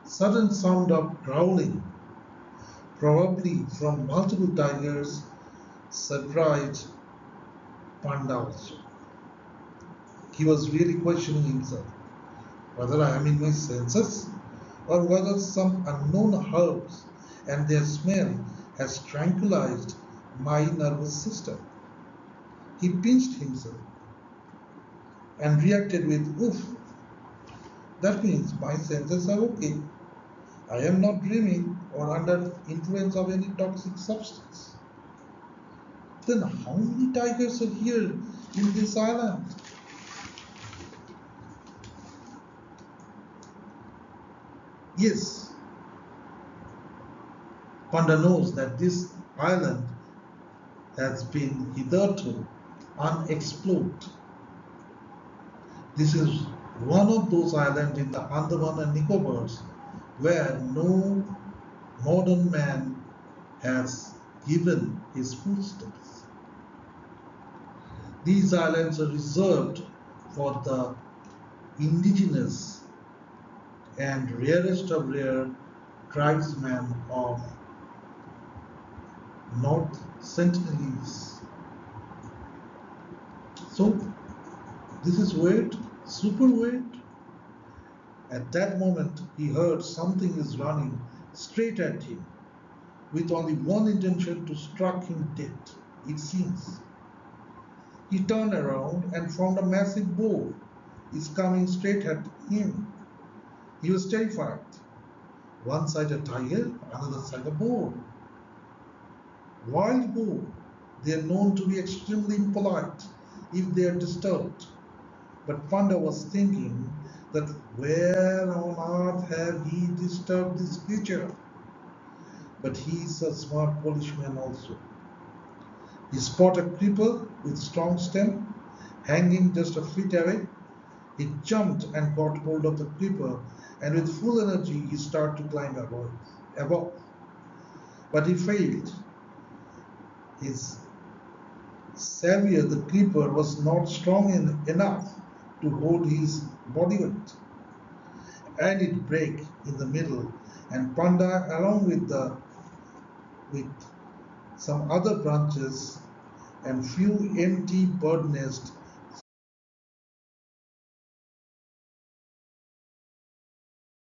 Sudden sound of growling, probably from multiple tigers, surprised Panda also. He was really questioning himself whether I am in my senses or whether some unknown herbs and their smell has tranquilized my nervous system. He pinched himself and reacted with oof. That means my senses are okay. I am not dreaming or under influence of any toxic substance. Then how many tigers are here in this island? Yes, Panda knows that this island has been hitherto unexplored. This is one of those islands in the Andaman and Nicobars where no modern man has given his footsteps. These islands are reserved for the indigenous and rarest of rare tribesmen of North Sentinelese. So, this is weird, super weird. At that moment, he heard something is running straight at him with only one intention to strike him dead, it seems. He turned around and found a massive boar is coming straight at him. He was terrified. One side a tiger, another side a boar. Wild boar, they are known to be extremely impolite if they are disturbed. But Panda was thinking that where on earth have he disturbed this creature? But he is a smart policeman also. He spotted a creeper with strong stem hanging just a feet away. He jumped and got hold of the creeper, and with full energy he started to climb above. But he failed. His savior, the creeper, was not strong enough to hold his body weight, and it broke in the middle. And Panda, along with some other branches and few empty bird nests,